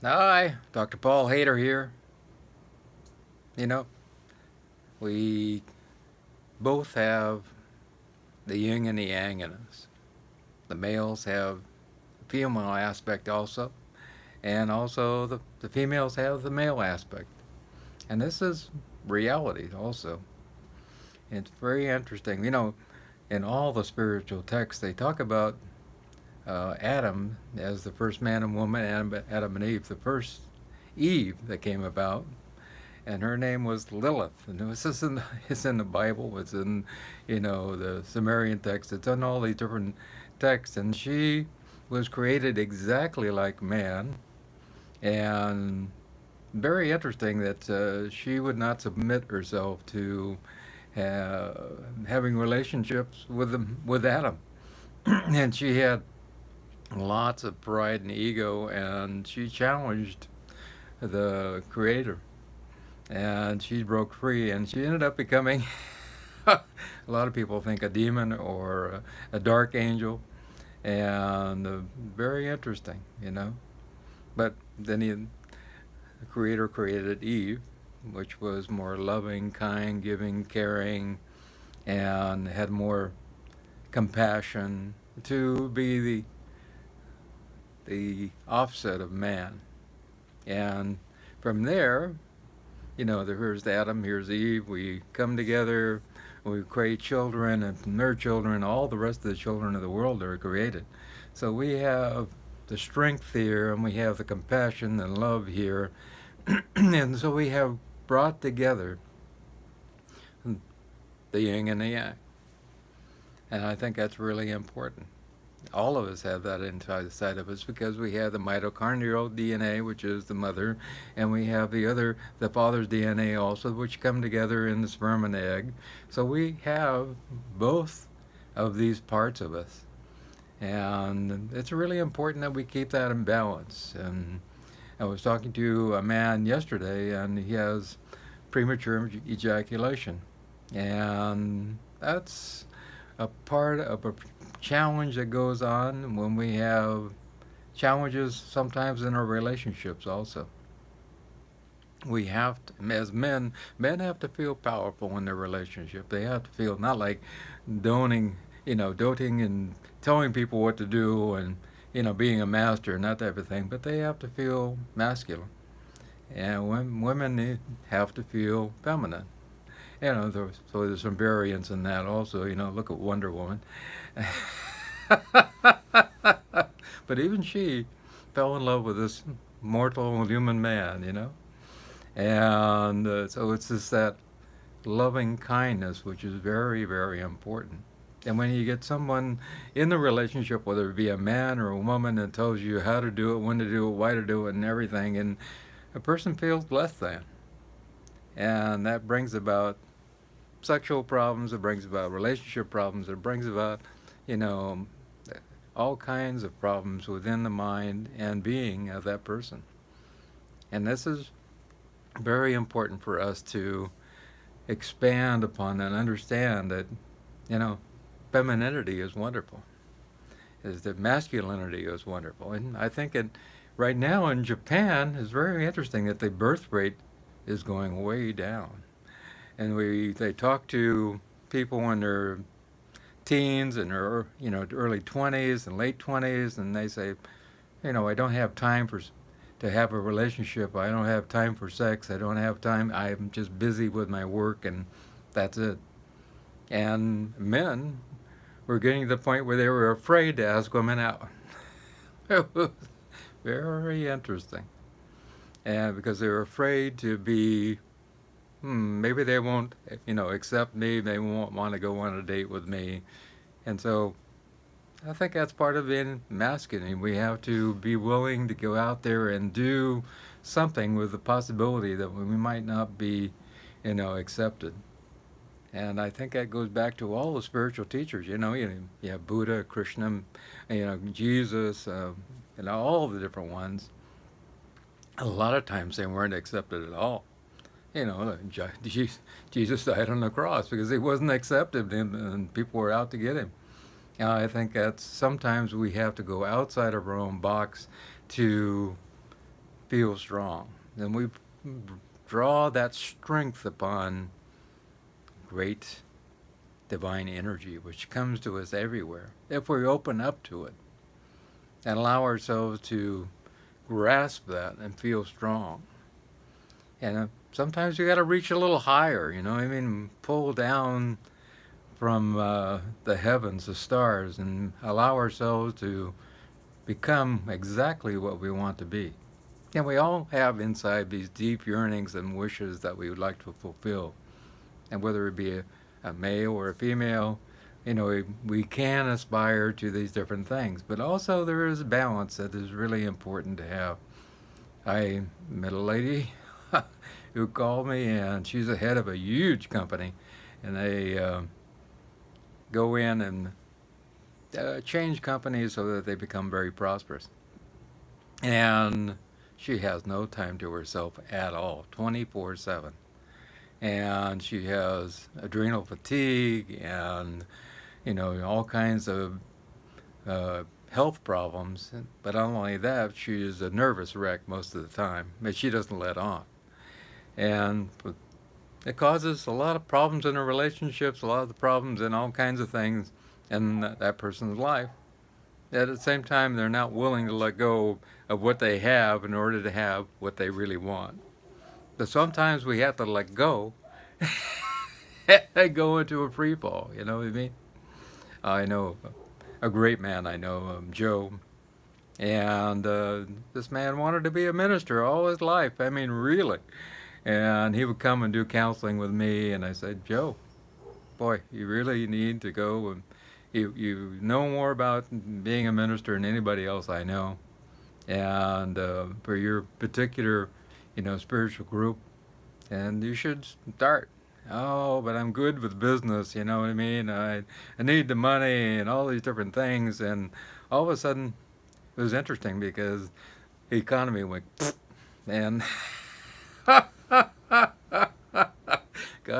Hi, Dr. Paul Haider here. You know, we both have the yin and the yang in us. The males have the female aspect also, and also the females have the male aspect. And this is reality also. It's very interesting. In all the spiritual texts, they talk about Adam as the first man and woman, Adam and Eve, the first Eve that came about, and her name was Lilith. And it's in the Bible. It's in, the Sumerian text. It's in all these different texts, and she was created exactly like man. And very interesting that she would not submit herself to having relationships with Adam, and she had lots of pride and ego, and she challenged the Creator and she broke free and she ended up becoming a lot of people think a demon or a dark angel and very interesting. But then the creator created Eve, which was more loving, kind, giving, caring, and had more compassion to be the offset of man. And from there, here's Adam, here's Eve. We come together, we create children, and from their children, all the rest of the children of the world are created. So we have the strength here, and we have the compassion and love here, and so we have brought together the yin and the yang. And I think that's really important. All of us have that inside of us because we have the mitochondrial DNA, which is the mother, and we have the father's DNA also, which come together in the sperm and egg. So we have both of these parts of us, and it's really important that we keep that in balance. And I was talking to a man yesterday, and he has premature ejaculation, and that's a part of a challenge that goes on when we have challenges sometimes in our relationships also. We have to, as men have to feel powerful in their relationship. They have to feel not like doting, doting and telling people what to do and, being a master and that type of thing, but they have to feel masculine. And women have to feel feminine. So there's some variance in that also. Look at Wonder Woman. But even she fell in love with this mortal human man. And so it's just that loving kindness, which is very, very important. And when you get someone in the relationship, whether it be a man or a woman, that tells you how to do it, when to do it, why to do it, and everything, and a person feels less than. And that brings about sexual problems, it brings about relationship problems, it brings about, you know, all kinds of problems within the mind and being of that person. And this is very important for us to expand upon and understand that, you know, femininity is wonderful, is that masculinity is wonderful. And I think right now in Japan it's very interesting that the birth rate is going way down. And they talk to people in their teens and their early 20s and late 20s, and they say, I don't have time to have a relationship. I don't have time for sex. I don't have time. I'm just busy with my work, and that's it. And men were getting to the point where they were afraid to ask women out. It was very interesting, and because they were afraid to be, maybe they won't, accept me. They won't want to go on a date with me, and so I think that's part of being masculine. We have to be willing to go out there and do something with the possibility that we might not be, accepted. And I think that goes back to all the spiritual teachers. You have Buddha, Krishna, Jesus, all the different ones. A lot of times they weren't accepted at all. Jesus died on the cross because he wasn't accepted, and people were out to get him. I think that sometimes we have to go outside of our own box to feel strong. And we draw that strength upon great divine energy, which comes to us everywhere, if we open up to it and allow ourselves to grasp that and feel strong. And sometimes you got to reach a little higher, I mean, pull down from the heavens, the stars, and allow ourselves to become exactly what we want to be. And we all have inside these deep yearnings and wishes that we would like to fulfill. And whether it be a male or a female, we can aspire to these different things. But also there is balance that is really important to have. I met a lady who called me, and she's the head of a huge company, and they go in and change companies so that they become very prosperous. And she has no time to herself at all, 24/7. And she has adrenal fatigue and, all kinds of health problems. But not only that, she is a nervous wreck most of the time, but she doesn't let on. And it causes a lot of problems in her relationships, a lot of the problems in all kinds of things in that person's life. At the same time, they're not willing to let go of what they have in order to have what they really want. But sometimes we have to let go and go into a free fall. You know what I mean? I know a great man. I know Joe, and this man wanted to be a minister all his life. I mean, really. And he would come and do counseling with me, and I said, Joe, boy, you really need to go. And you know more about being a minister than anybody else I know, and for your particular, spiritual group, and you should start. Oh, but I'm good with business, you know what I mean? I need the money and all these different things, and all of a sudden, it was interesting because the economy went, and God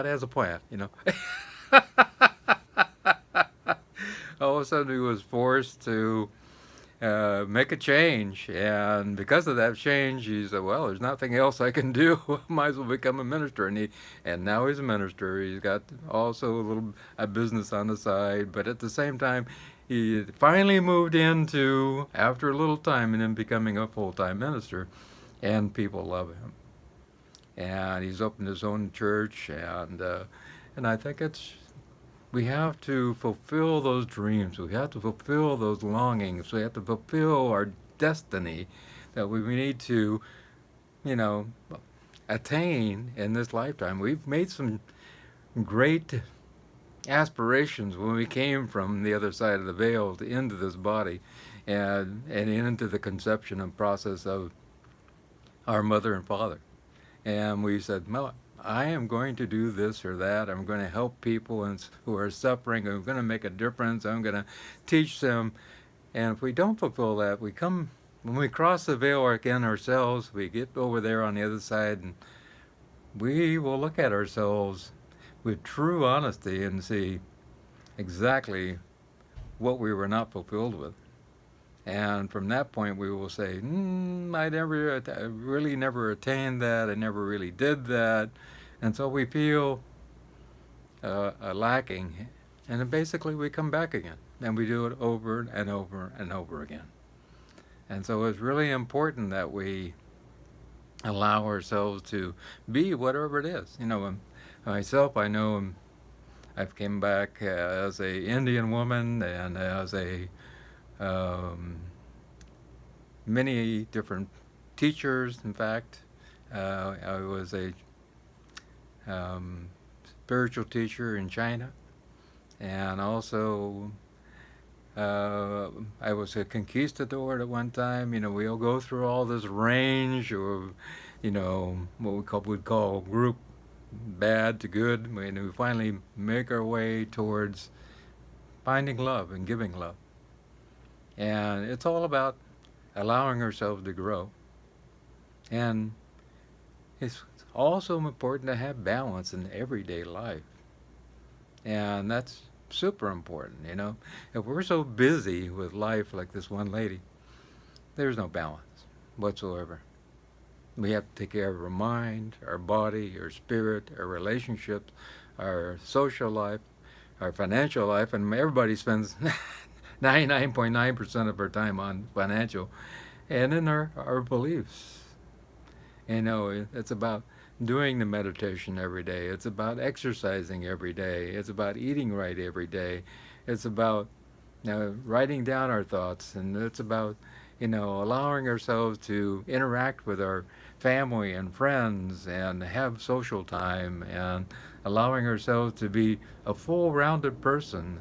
has a plan, All of a sudden, he was forced to make a change, and because of that change, he said, "Well, there's nothing else I can do. Might as well become a minister." And now he's a minister. He's got also a business on the side, but at the same time, he finally moved into, after a little time, and then becoming a full-time minister, and people love him. And he's opened his own church, and I think we have to fulfill those dreams. We have to fulfill those longings. We have to fulfill our destiny that we need to, you know, attain in this lifetime. We've made some great aspirations when we came from the other side of the veil into this body and into the conception and process of our mother and father. And we said, well, I am going to do this or that. I'm going to help people who are suffering. I'm going to make a difference. I'm going to teach them. And if we don't fulfill that, when we cross the veil again ourselves, we get over there on the other side, and we will look at ourselves with true honesty and see exactly what we were not fulfilled with. And from that point, we will say, I really never attained that. I never really did that. And so we feel lacking. And then basically we come back again. And we do it over and over and over again. And so it's really important that we allow ourselves to be whatever it is. Myself, I know I've came back as a Indian woman and as a many different teachers. In fact, I was a spiritual teacher in China, and also I was a conquistador at one time. We all go through all this range of, what we'd call group bad to good. We finally make our way towards finding love and giving love. And it's all about allowing ourselves to grow. And it's also important to have balance in everyday life. And that's super important, If we're so busy with life like this one lady, there's no balance whatsoever. We have to take care of our mind, our body, our spirit, our relationships, our social life, our financial life, and everybody spends 99.9% of our time on financial, and in our beliefs. It's about doing the meditation every day. It's about exercising every day. It's about eating right every day. It's about writing down our thoughts, and it's about allowing ourselves to interact with our family and friends and have social time and allowing ourselves to be a full rounded person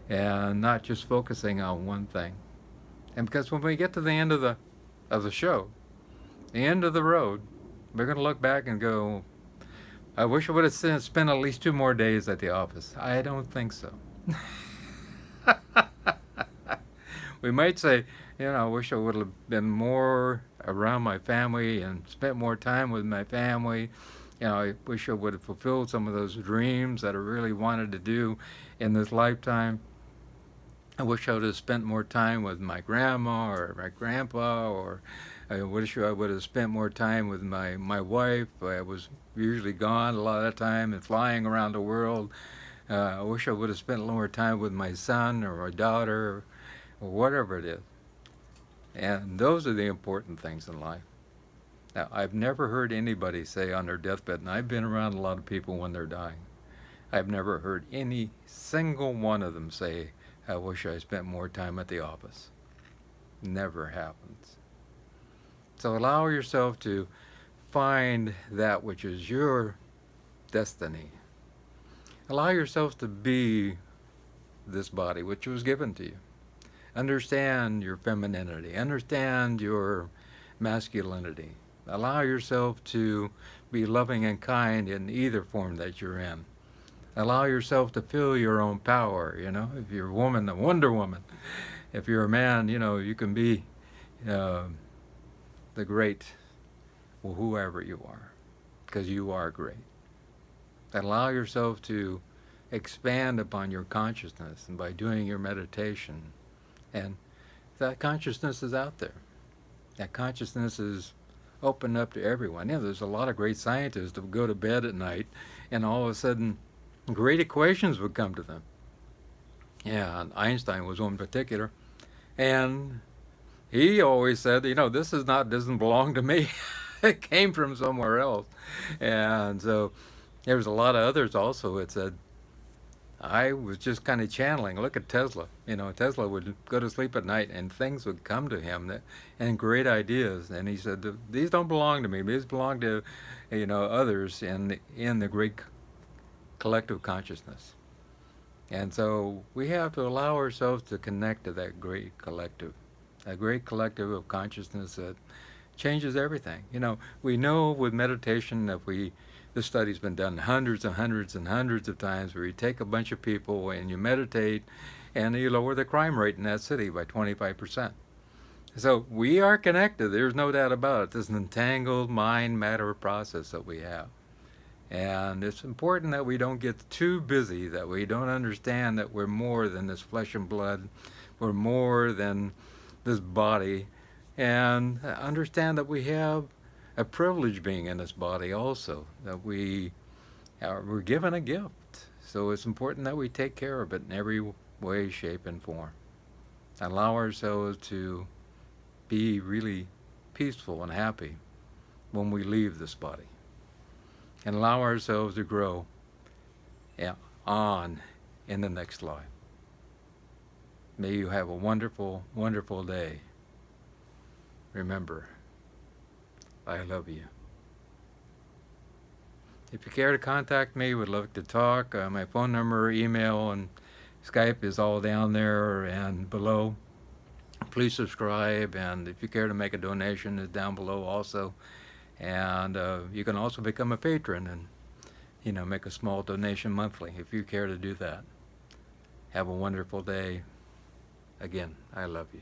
and not just focusing on one thing. And because when we get to the end of the show, the end of the road, we're going to look back and go, I wish I would have spent at least 2 more days at the office. I don't think so. We might say, I wish I would have been more around my family and spent more time with my family. I wish I would have fulfilled some of those dreams that I really wanted to do in this lifetime. I wish I would have spent more time with my grandma or my grandpa, or I wish I would have spent more time with my wife. I was usually gone a lot of the time and flying around the world. I wish I would have spent more time with my son or my daughter or whatever it is. And those are the important things in life. Now, I've never heard anybody say on their deathbed, and I've been around a lot of people when they're dying, I've never heard any single one of them say, I wish I spent more time at the office. Never happens. So allow yourself to find that which is your destiny. Allow yourself to be this body which was given to you. Understand your femininity. Understand your masculinity. Allow yourself to be loving and kind in either form that you're in. Allow yourself to feel your own power. If you're a woman, a Wonder Woman. If you're a man, you can be the great, whoever you are, because you are great. Allow yourself to expand upon your consciousness, and by doing your meditation, and that consciousness is out there. That consciousness is open up to everyone. There's a lot of great scientists that would go to bed at night, and all of a sudden, great equations would come to them. Yeah, and Einstein was one in particular, and he always said, this doesn't belong to me. It came from somewhere else. And so there was a lot of others also that said, I was just kind of channeling. Look at Tesla. Tesla would go to sleep at night and things would come to him and great ideas. And he said, these don't belong to me. These belong to, others in the great collective consciousness. And so we have to allow ourselves to connect to that great collective of consciousness that changes everything. We know with meditation that this study's been done hundreds and hundreds and hundreds of times, where you take a bunch of people and you meditate and you lower the crime rate in that city by 25%. So we are connected. There's no doubt about it. This entangled mind-matter process that we have. And it's important that we don't get too busy, that we don't understand that we're more than this flesh and blood. We're more than this body. And understand that we have a privilege being in this body also, that we're given a gift. So it's important that we take care of it in every way, shape, and form. Allow ourselves to be really peaceful and happy when we leave this body. And allow ourselves to grow on in the next life. May you have a wonderful, wonderful day. Remember, I love you. If you care to contact me, would love to talk. My phone number, email, and Skype is all down there and below. Please subscribe, and if you care to make a donation, it's down below also. And you can also become a patron and make a small donation monthly if you care to do that. Have a wonderful day. Again, I love you.